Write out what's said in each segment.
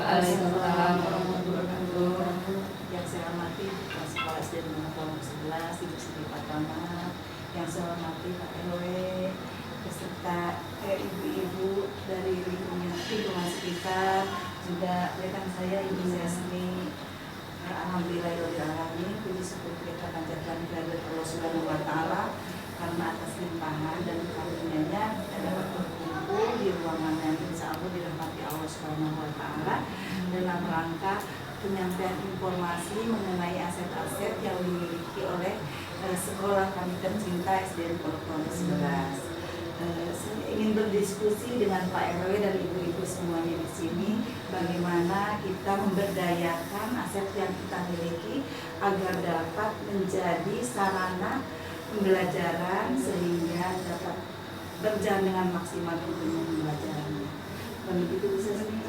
Waalaikumsalam warahmatullahi wabarakatuh. Yang saya hormati Kepala Sekolah SD Negeri Kelompok 11, Ibu Siti Fatmah. Yang saya hormati Pak RW beserta ibu-ibu dari lingkungan sekitar, juga rekan saya Ibu Sesni. Alhamdulillahirobbilalamin, puji syukur kita panjatkan kehadirat Allah Subhanahu wa Ta'ala karena atas limpahan dan karunia-Nya kita dapat berkumpul di ruangan yang insya Allah dirahmati Allah Subhanahu wa Ta'ala dalam rangka penyampaian informasi mengenai aset-aset yang dimiliki oleh sekolah kami tercinta SDN Kelompok 11. Saya ingin berdiskusi dengan Pak RW dan ibu-ibu semuanya di sini bagaimana kita memberdayakan aset yang kita miliki agar dapat menjadi sarana pembelajaran sehingga dapat berjalan dengan maksimal tentunya pembelajarannya. Begitu Bu Sesni.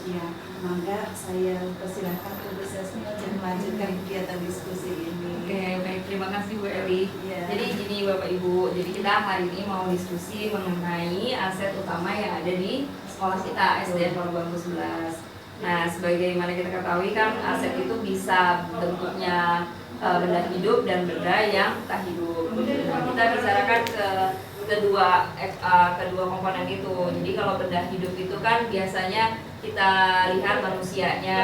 Ya, maka saya persilahkan Bu Sesni untuk melanjutkan kegiatan diskusi ini. Oke, baik, terima kasih Bu Eli. Ya. Jadi gini Bapak Ibu, jadi kita hari ini mau diskusi mengenai aset utama yang ada di sekolah kita SDN Kelompok 11. Nah, sebagaimana kita ketahui kan aset itu bisa bentuknya benda hidup dan benda yang tak hidup. Nah, kita bicarakan ke kedua komponen itu. Jadi kalau benda hidup itu kan biasanya kita lihat manusianya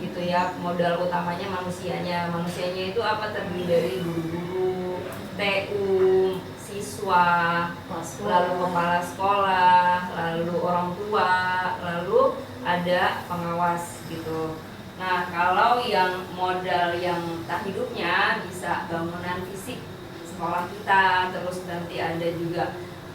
gitu ya, modal utamanya manusianya. Manusianya itu apa? Terdiri dari guru-guru, TU, siswa, lalu kepala sekolah, lalu orang tua, lalu ada ada pengawas gitu. Nah, kalau yang modal yang tak hidupnya bisa bangunan fisik sekolah kita, terus nanti ada juga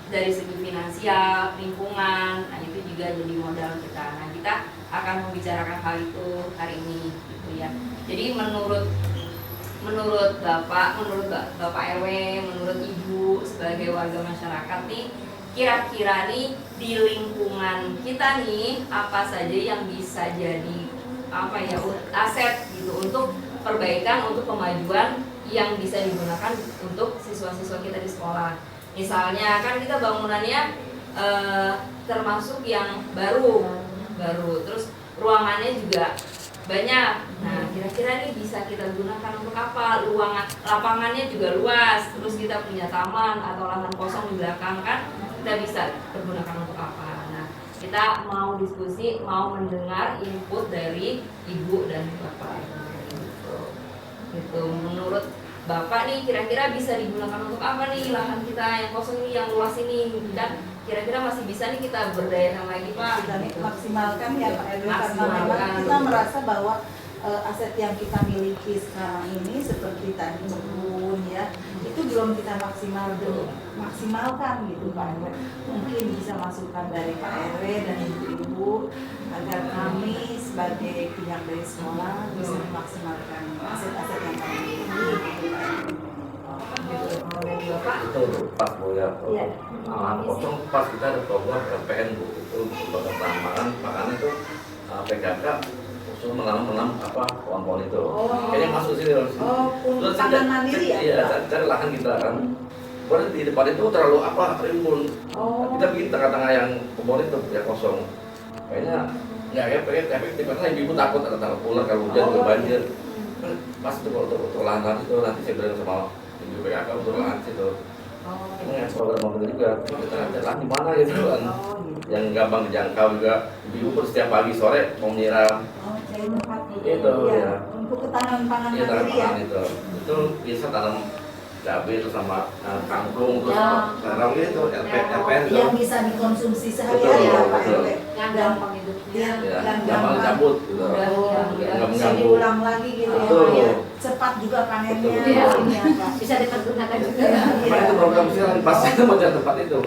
dari segi finansial, lingkungan, nah itu juga jadi modal kita. Nah, kita akan membicarakan hal itu hari ini gitu ya. Jadi menurut Bapak RW, menurut Ibu sebagai warga masyarakat nih, kira-kira nih di lingkungan kita nih apa saja yang bisa jadi aset gitu untuk perbaikan, untuk kemajuan yang bisa digunakan untuk siswa-siswa kita di sekolah. Misalnya kan kita bangunannya termasuk yang baru, terus ruangannya juga banyak. Nah, kira-kira nih bisa kita gunakan untuk apa? Lapangannya juga luas, terus kita punya taman atau lahan kosong di belakang kan, kita bisa pergunakan untuk apa? Nah, kita mau diskusi, mau mendengar input dari Ibu dan Bapak. Gitu. Menurut Bapak nih kira-kira bisa digunakan untuk apa nih lahan kita yang kosong ini, yang luas ini, dan kira-kira masih bisa nih kita berdayakan lagi Pak? Kita maksimalkan ya Pak RW, karena memang kita merasa bahwa aset yang kita miliki sekarang ini seperti tadi kebun ya, itu belum kita maksimalkan gitu Pak RW. Mungkin bisa masukan dari Pak RW dan Ibu agar kami sebagai pihak dari sekolah bisa memaksimalkan aset-aset yang kami miliki gitu Pak RW. Itu pas Bu ya, lahan kosong pas kita ada program LPN Bu, itu lembaga penambangan, makanya itu PKK khusus menanam pohon-pohon itu. Kayaknya masuk sini loh. Terus tangan mandiri ya? Iya, cari lahan kita kan. Kemudian di depan itu terlalu rimbun. Kita bikin tengah-tengah yang pohon itu ya kosong. Kayaknya nggak efektif karena ibu takut ada tanah ular kalau hujan ke banjir. Pas itu kalau untuk lahan itu nanti saya bilang sama ibu PKK untuk lahan situ. Ini program pemerintah juga, kita cari lahan di mana gitu kan. Yang gampang dijangkau juga. Ibu setiap pagi sore mau menyiram. Itu ya. Untuk ketahanan pangan Iya, mandiri ya. Itu bisa tanam cabai terus sama kangkung terus tanam itu LPN itu. Yang bisa dikonsumsi sehari-hari ya Pak RW. Yang gampang hidupnya. Yang gampang cabut gitu. Nggak bisa diulang lagi gitu ya. Cepat juga panennya. Bisa dipergunakan juga. Kemarin itu program sih pas itu mau cari tempat itu.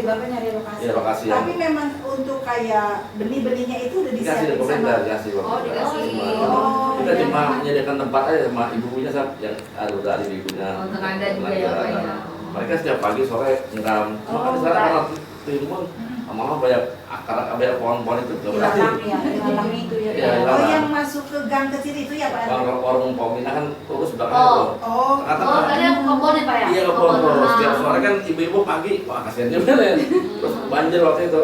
Bapak nyari lokasi. Iya, lokasi. Tapi memang untuk kayak benih-benihnya itu udah dikasih dari pemerintah, dikasih. Kita cuma menyediakan tempat aja sama ibunya yang udah ada ibunya. Untuk Anda juga ya Pak ya. Mereka setiap pagi sore nyiram. Makanya sekarang kalau timun mama banyak banyak pohon-pohon itu nggak berarti. Itu ya. Iya, yang masuk ke gang kecil itu ya Pak. Warung Pomina kan terus belakang itu. Tadi yang kebun ya Pak ya? Iya, kebun. Setiap sore kan ibu-ibu pagi, wah kasihan juga ya. Terus banjir waktu itu.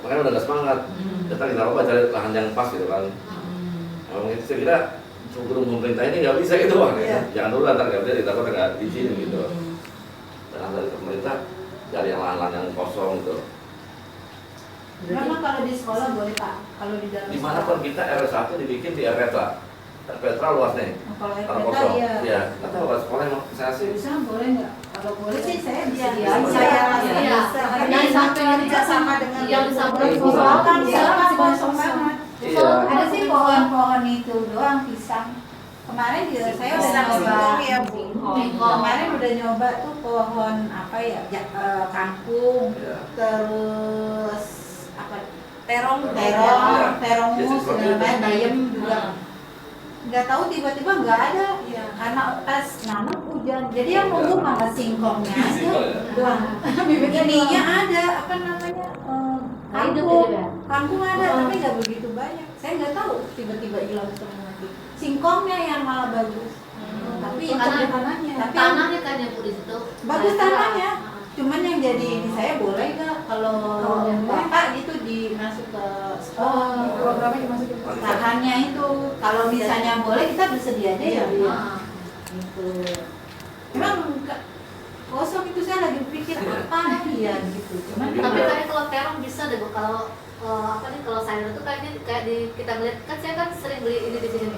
Makanya udah gak semangat. Kita coba cari lahan yang pas gitu kan. Memang itu saya kira sebelum pemerintah ini nggak bisa gitu Pak. Jangan dulu ntar nggak bisa, ditakut nggak diizinin gitu. Dan dari pemerintah cari yang lahan-lahan yang kosong gitu. Memang kalau di sekolah boleh Pak, kalau di dalam Dimanapun kita R1 dibikin di Erpetra. Erpetra luas nih. Kalau Tanah RPTA kosong. ya. Iya. Atau kalau sekolah yang saya sih. Bisa boleh nggak? Kalau boleh sih saya bisa. Saya kerja sama dengan yang disampaikan soal kan ya, masih kosong banget. Iya. Ada sih pohon-pohon itu doang pisang. Kemarin juga saya udah nyoba ya Bu. Kemarin udah nyoba tuh pohon apa ya? Kangkung. Terus terong mus, bayam juga. Nggak tahu tiba-tiba nggak ada karena pas nanam hujan. Jadi yang nunggu malah singkongnya aja. Ininya ada apa namanya kangkung ada tapi nggak begitu banyak. Saya nggak tahu tiba-tiba hilang semua. Singkongnya yang malah bagus. Tapi tanahnya kan yang di situ. Bagus tanahnya. Cuman yang jadi ini saya boleh nggak kalau Bapak gitu dimasuk ke sekolah programnya dimasukin ke lahannya itu kalau misalnya boleh kita bersedia aja ya gitu. Emang kosong itu saya lagi pikir apa ya gitu. Cuman Tapi kayaknya kalau terong bisa deh Bu, kalau kalau sayur itu kayaknya kayak kita ngeliat kan saya kan sering beli ini di sini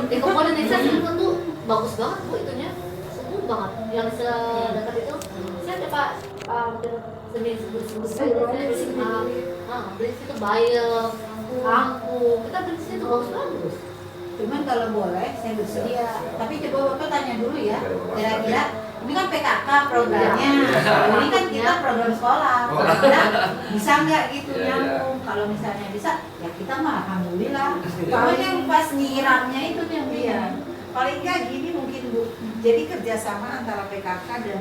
di kebun Indonesia tuh bagus banget Bu itunya, sungguh banget yang sedekat itu. Saya Pak beli situ bayam, Angku. Kita beli di situ bagus. Cuman kalau boleh saya bersedia. Tapi coba Bapak tanya dulu ya. Kira-kira ini kan PKK programnya. Ini kan kita program sekolah. Kira-kira bisa nggak gitu nyambung? Kalau misalnya bisa, ya kita mah alhamdulillah. Kalau yang pas nyiramnya itu yang Iya. Paling nggak gini mungkin Bu. Jadi kerjasama antara PKK dan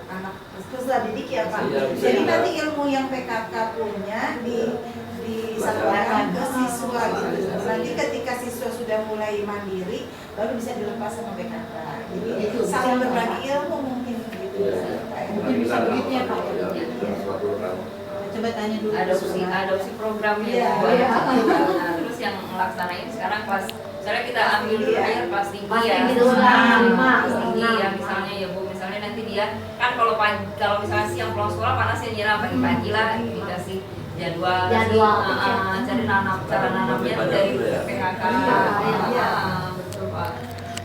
anak peserta didik ya Pak. Iya, bisa Jadi juga. nanti ilmu yang PKK punya disampaikan ke siswa gitu. Nanti ketika siswa sudah mulai mandiri, baru bisa dilepas sama PKK. Jadi Itu saling bisa, berbagi ilmu mungkin gitu. Mungkin bisa begitu ya, Pak. Coba tanya dulu. adopsi programnya Iya. Bu. Nah, terus yang melaksanain sekarang kelas, misalnya kita ambil dulu aja kelas tinggi Kelas ya. tinggi dulu lah, Nah, lima, kelas tinggi enam. ya misalnya ya Bu, misalnya nanti dia kan kalau kalau misalnya siang pulang sekolah panasnya nyiram pagi-pagi lah dikasih jadwal cari cara nanamnya tuh dari PKK. Iya. Betul Pak.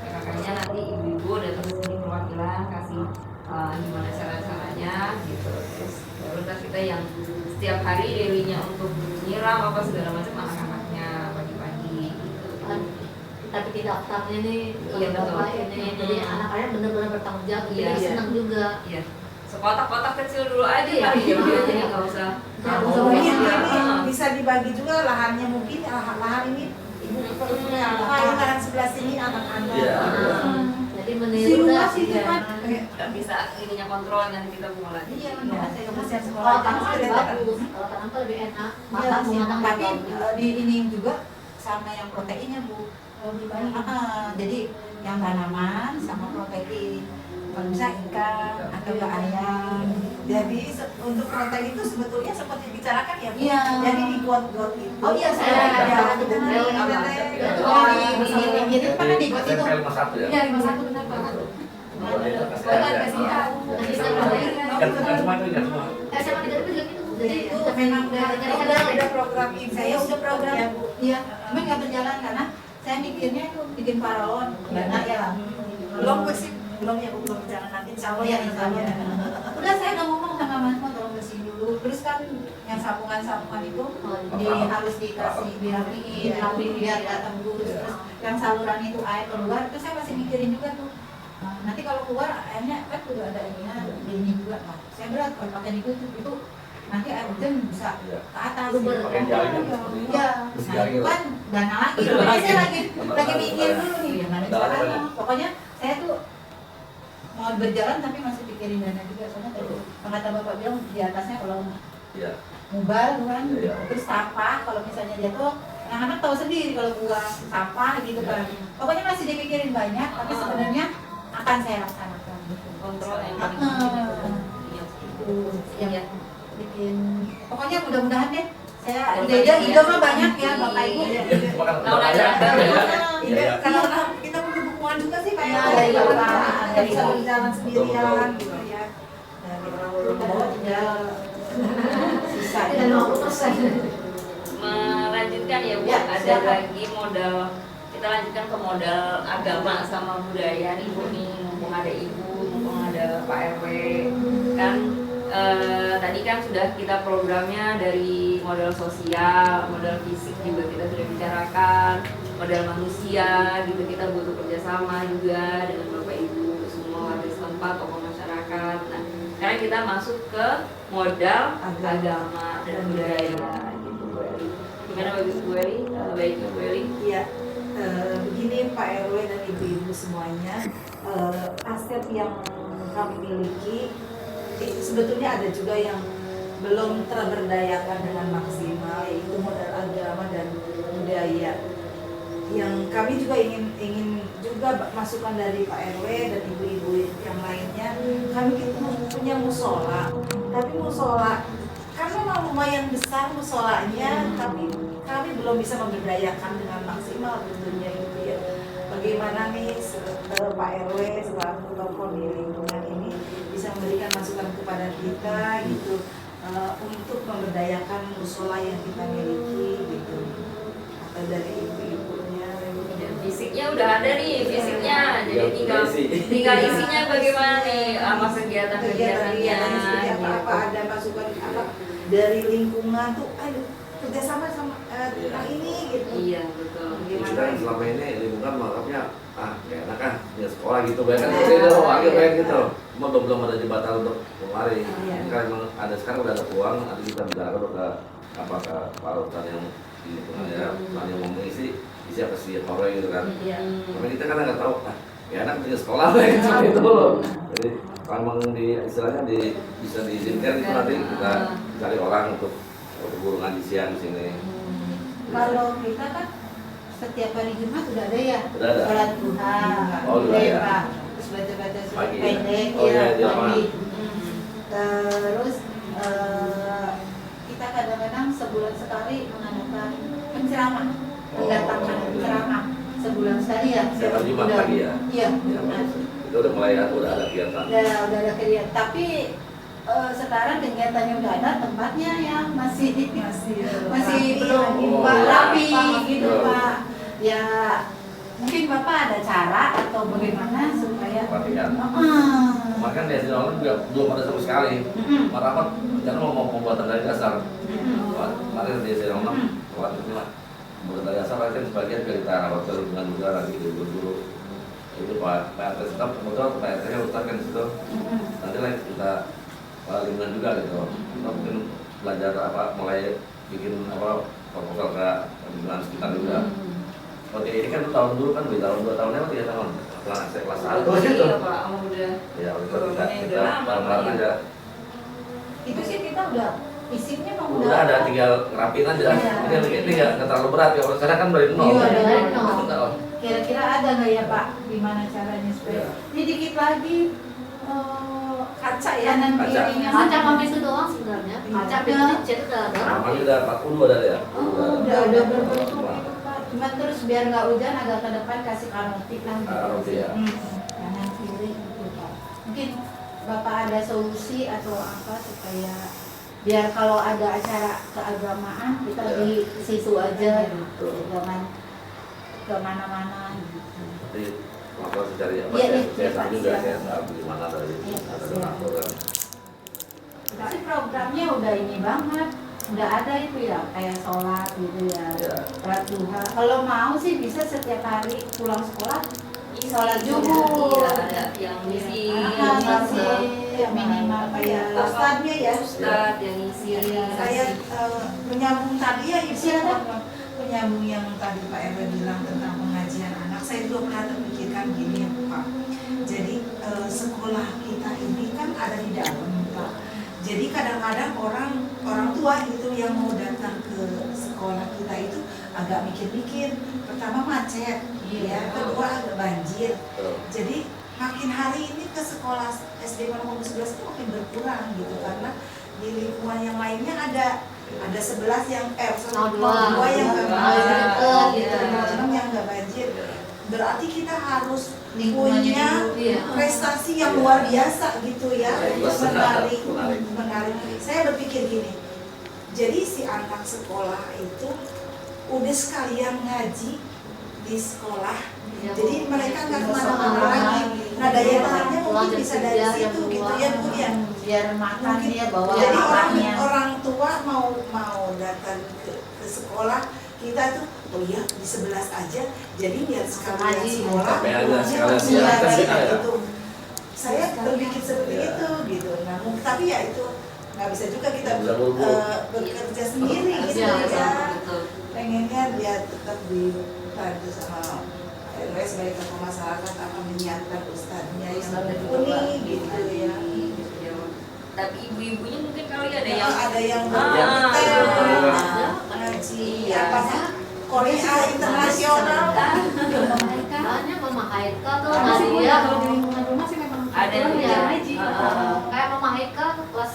PKK-nya nanti ibu-ibu datang ke sini perwakilan kasih gimana caranya gitu. Terus baru ntar kita yang setiap hari daily-nya untuk nyiram apa segala macam anak-anaknya pagi-pagi gitu. Tapi tidak daftarnya nih, Iya, betul. Bapak ini, jadi anak-anak benar-benar bertanggung jawab, Iya. jadi senang juga. Iya. Sekotak-kotak kecil dulu aja Iya. kali ya, jadi nggak usah. Mungkin Iya. ini bisa dibagi juga lahannya, mungkin lahan ini ibu punya lahan sebelah sini anak-anak. Iya. Jadi Si meniru luas dah. itu Iya. kan. Nggak bisa ininya kontrol nanti kita mulai. Iya, Ya, saya kebersihan Kalau sekolah. tanam lebih bagus, kalau tanam tuh lebih enak. Iya, Makan sih. mengandang Tapi bagus. di ini juga sama yang proteinnya Bu. Lebih banyak. Jadi yang tanaman sama protein. Kalau bisa ikan atau enggak ayam. Jadi untuk protein itu sebetulnya seperti dibicarakan ya Bu. Iya. Jadi dibuat-buat itu. Oh iya, saya ada ada kita buku. nanti Iya. kita Oh, ini kan di got itu. SMP 51 ya? Iya, 51 benar Pak. Bukan kasih tahu. Nanti saya protein. Kan semua itu kan semua. SMA 3 juga gitu. Jadi Itu memang ada program ibu. saya udah program Ya, Bu. iya memang nggak berjalan karena saya mikirnya itu bikin paralon dana ya Belum sih, belum ya Bu, belum jalan nanti insya Allah ya insya Allah. udah saya udah ngomong sama Mas Mo tolong bersihin dulu terus kan yang sabungan itu harus dikasih dirapiin biar nggak tembus terus yang saluran itu air keluar itu saya masih mikirin juga tuh. Nah, nanti kalau keluar airnya kan udah ada ini juga nah, saya berat kalau pakai itu nanti air hujan bisa ke atas Pakai jaring. iya nah itu kan dana lagi makanya saya lagi mikir dulu nih gimana caranya pokoknya saya tuh mau berjalan tapi masih pikirin dana juga soalnya tadi kata bapak bilang di atasnya kalau Iya. mubal kan Iya. terus sampah kalau misalnya jatuh anak-anak tahu sendiri kalau buang sampah gitu kan pokoknya masih dipikirin banyak tapi sebenarnya akan saya laksanakan Kontrol yang paling Ah. penting itu. itu yang Iya. bikin pokoknya mudah-mudahan deh saya Yang ide mah banyak ya bapak ibu Iya, Makan Nah, udah ada. Iya. Karena kita punya dukungan juga sih kayak Iya, dari iya, orang iya. nggak bisa berjalan sendirian gitu ya. Dari bahwa tinggal sisa dan 50%. Melanjutkan ya Bu, Ya, ada silakan. lagi modal, kita lanjutkan ke modal agama sama budaya nih Bu nih, mumpung ada Ibu, mumpung ada Pak RW kan tadi kan sudah kita programnya dari modal sosial, modal fisik juga kita sudah bicarakan, modal manusia gitu kita butuh kerjasama juga dengan Bapak Ibu semua warga setempat, tokoh masyarakat. Nah sekarang kita masuk ke modal agama dan budaya gitu Bu Eli. Gimana bagus Bu Eli? Baiknya Bu Eli? Iya, begini Pak RW dan ibu-ibu semuanya, aset yang kami miliki sebetulnya ada juga yang belum terberdayakan dengan maksimal, yaitu modal agama dan budaya. Yang kami juga ingin juga masukan dari Pak RW dan ibu-ibu yang lainnya. Kami itu punya musola, tapi musola karena memang lumayan besar musolanya, tapi kami belum bisa memberdayakan dengan maksimal tentunya gitu ya. Bagaimana nih Pak RW selaku tokoh di lingkungan ini bisa memberikan masukan kepada kita gitu untuk memberdayakan musola yang kita miliki gitu, atau dari ibu-ibunya. Dan fisiknya udah ada nih, fisiknya jadi Ya, tinggal isi. tinggal isinya bagaimana nih, apa kegiatan-kegiatannya Kegiatan-kegiatannya seperti gitu. apa ada masukan apa dari lingkungan tuh, aduh kerjasama sama tentang ini gitu. Iya betul. Kita kan selama ini lingkungan menganggapnya ya enak kan di sekolah gitu banyak kan itu wakil kayak gitu. Cuma belum ada jembatan untuk kemari. Ini kan memang ada sekarang udah ada peluang, nanti kita bicarakan ke ke parutan yang di lingkungan ya, yang mau mengisi apa sih horor gitu kan. Tapi kita kan nggak tahu ya enak di sekolah kayak gitu loh. Jadi kalau istilahnya bisa diizinkan itu nanti kita cari orang untuk guru ngaji siang di sini. Kalau kita kan setiap hari Jumat udah ada ya, Udah ada. sholat duha, Pak. Terus baca-baca surat Pagi ya? pendek, Oh iya, di pagi. Hmm. Terus kita kadang-kadang sebulan sekali mengadakan penceramah, mendatangkan penceramah sebulan sekali ya. Setiap hari Jumat Udah. pagi ya? Iya. Itu udah mulai udah ada kegiatan. Udah ada kegiatan. Tapi sekarang kegiatannya udah ada, tempatnya yang masih belum rapi gitu Pak. Ya mungkin Bapak ada cara atau bagaimana supaya Latihan. Makan di SD online juga belum ada sama sekali. Marapat rencana mau pembuatan dari dasar. Latihan di SD online pembuatan dari dasar latihan sebagian kita rawat dengan juga lagi guru-guru itu Pak RT tetap kebetulan Pak RT-nya Ustaz kan di situ. Nanti lah kita lingkungan juga gitu. Kita mungkin belajar mulai bikin proposal ke lingkungan sekitar juga. Oke, ini kan tahun dulu kan, 2 tahun lewat 3 tahun. Kelas 1 gitu. Iya Pak, udah. Ya, kita bareng-bareng aja. itu sih kita udah isinya mau Udah ada, tinggal ngerapin aja. Ini nggak terlalu berat ya. Kalau sekarang kan dari nol. Iya, dari nol. Kira-kira ada nggak ya Pak, gimana caranya supaya ini dikit lagi Kaca ya. kanan Kaca. kirinya Kaca mampir itu doang sebenarnya. Kaca pintu cat udah ada. Namanya udah 40 ada ya. udah berbentuk itu Pak. Cuma terus biar nggak hujan agak ke depan kasih kanopik lah gitu. Kanopik, ya. Kanan kiri gitu Pak. Mungkin Bapak ada solusi atau apa supaya biar kalau ada acara keagamaan kita di situ aja gitu, jangan kemana-mana gitu. Jadi lapor cari apa Iya, saya Pak, juga siap. saya tahu gimana dari ada donatur kan. Tapi programnya udah ini banget, udah ada itu ya kayak sholat gitu ya, Iya. sholat duha. Kalau mau sih bisa setiap hari pulang sekolah sholat Iya, zuhur. ada yang ngisi, Minimal kayak Ustadznya ya. Ustad yang ngisi. Saya menyambung tadi ya Ibu, Silakan. menyambung yang tadi Pak Erwin bilang tentang pengajian anak. Saya juga pernah terpikirkan gini ya Pak. Jadi sekolah kita ini kan ada di dalam Pak. Jadi kadang-kadang orang tua gitu yang mau datang ke sekolah kita itu agak mikir-mikir. Pertama macet, ya. Kedua agak banjir. Jadi makin hari ini ke sekolah SD nomor 11 itu makin berkurang gitu karena di lingkungan yang lainnya ada 11 yang dua yang nggak banjir gitu, yang nggak banjir. Berarti kita harus punya prestasi yang luar biasa gitu ya untuk menarik. Saya berpikir gini, jadi si anak sekolah itu udah sekalian ngaji di sekolah, jadi mereka nggak kemana-mana lagi. Nah daya tariknya mungkin bisa dari situ gitu ya Bu ya. Biar makan dia bawa Jadi makannya. orang tua mau datang ke sekolah kita tuh, oh iya di 11 aja, jadi biar sekalian sekolah. Sampai ada sekalian iya, siaran. gitu. Saya berpikir seperti itu gitu. Nah, tapi ya itu nggak bisa juga kita bekerja sendiri gitu ya. Pengennya dia tetap dibantu sama RW sebagai tokoh masyarakat akan menyiapkan ustadznya yang mumpuni gitu ya. Tapi ibu-ibunya mungkin kali ada Yang yang ada yang Ah. ngaji apa sih Korea internasional kan. Soalnya Mama Haika tuh Ada sih, Bu, Nadia kalau di lingkungan rumah sih memang Ada kurang yang ya. ngaji. kayak Mama Haika kelas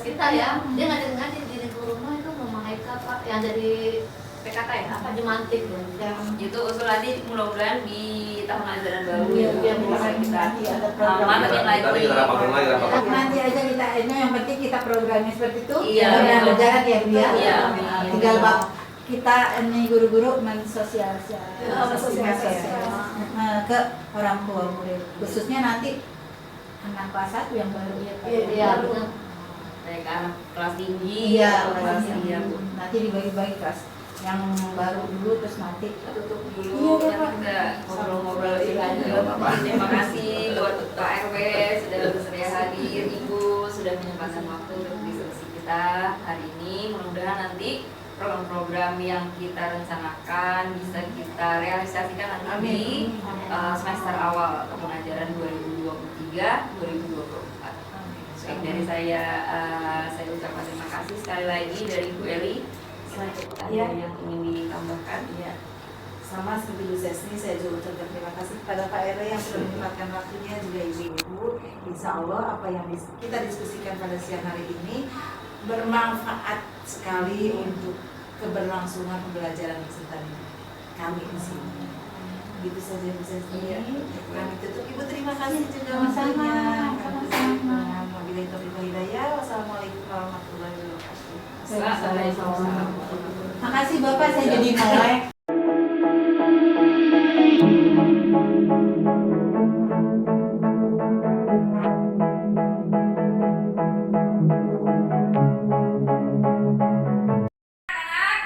kita ya, dia ngaji di lingkungan rumah itu Mama Haika Pak yang dari PKK ya, apa Jumantik ya. Yang itu usul nanti mudah-mudahan di tahun ajaran baru Iya, ya bisa kita ada program. mantapin lagi. Kita rapatin lagi. Nanti aja kita ini yang penting kita programnya seperti itu. Iya, Dan betul. berjalan ya Bu ya. Iya. Tinggal kita ini guru-guru mensosialisasi ke orang tua murid. Khususnya nanti anak kelas 1 yang baru ya Pak. Iya, benar. Kayak ke anak kelas tinggi Iya, atau kelas iya. Bu. Nanti dibagi-bagi kelas yang baru dulu terus nanti Tutup dulu, Iya, nanti Pak. kita ngobrol-ngobrol lebih lanjut. Apa? Terima kasih buat Pak RW sudah bersedia hadir, Ibu sudah menyempatkan waktu untuk diskusi kita hari ini. Mudah-mudahan nanti program-program yang kita rencanakan bisa kita realisasikan nanti di semester awal tahun ajaran 2023-2024. Baik, dari saya ucapkan terima kasih sekali lagi dari Bu Eli. Ada yang ingin ditambahkan? Iya. Sama seperti Bu Sesni, saya juga ucapkan terima kasih kepada Pak RW yang sudah menyempatkan waktunya, juga Ibu-Ibu. Insya Allah apa yang kita diskusikan pada siang hari ini bermanfaat sekali untuk keberlangsungan pembelajaran peserta didik kami di sini. Gitu saja Bu Sesni. Kami tutup. Ibu terima kasih juga Sama-sama. waktunya. Wabillahi taufiq wal hidayah. Wassalamualaikum warahmatullahi wabarakatuh. Waalaikumsalam. Makasih Bapak, saya jadi melek.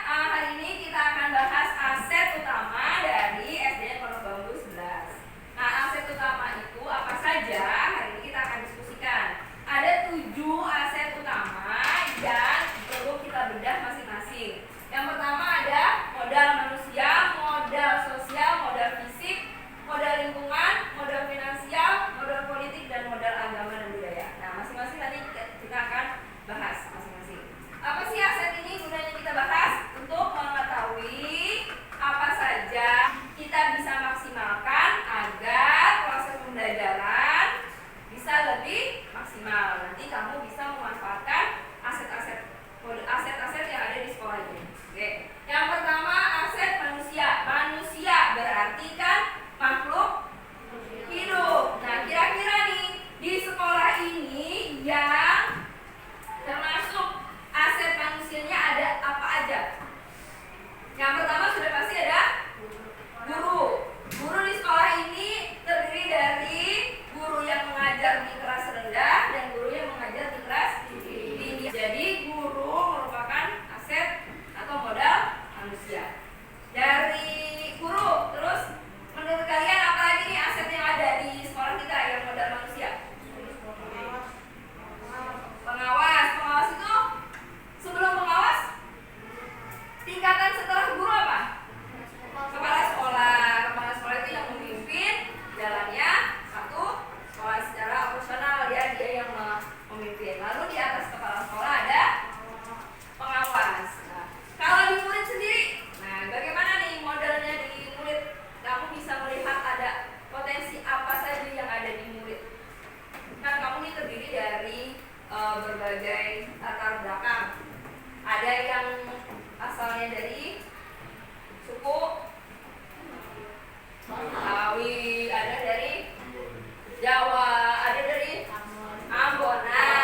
Hari ini kita akan bahas aset utama dari SDN Pondok Bambu 11. Nah, aset utama itu apa saja? Hari ini kita akan diskusikan. Ada 7 aset utama yang perlu kita bedah masing-masing. Yang pertama ada modal manusia, modal sosial, modal fisik, modal lingkungan, modal finansial, modal politik, dan modal agama dan budaya. Nah, masing-masing nanti kita akan bahas masing-masing. Apa sih aset ini gunanya kita bahas? Untuk mengetahui apa saja kita bisa maksimalkan agar proses pembelajaran bisa lebih maksimal. Nanti kamu bisa memanfaatkan aset-aset yang ada di sekolah ini. Oke. Yang pertama aset manusia. Manusia berarti kan makhluk hidup. Nah, kira-kira nih di sekolah ini yang termasuk aset manusianya ada apa aja? Yang pertama sudah pasti ada guru. Guru di sekolah ini terdiri dari guru yang mengajar di kelas rendah dan guru yang mengajar di kelas tinggi. Jadi guru merupakan aset atau modal manusia. Dari guru, terus menurut kalian apa lagi nih aset yang ada di sekolah kita yang modal manusia? Pengawas. Pengawas itu sebelum pengawas tingkatan setelah guru apa? Kepala sekolah. Kepala sekolah itu yang memimpin jalannya satu sekolah secara operasional, dia yang memimpin. Lalu di atas kepala sekolah ada pengawas. Nah, kalau di murid sendiri, nah bagaimana nih modelnya di murid? Kamu bisa melihat ada potensi apa saja yang ada di murid. Kan kamu ini terdiri dari berbagai latar belakang. Ada yang asalnya dari suku Betawi, ada dari Jawa, ada dari Ambon. Nah,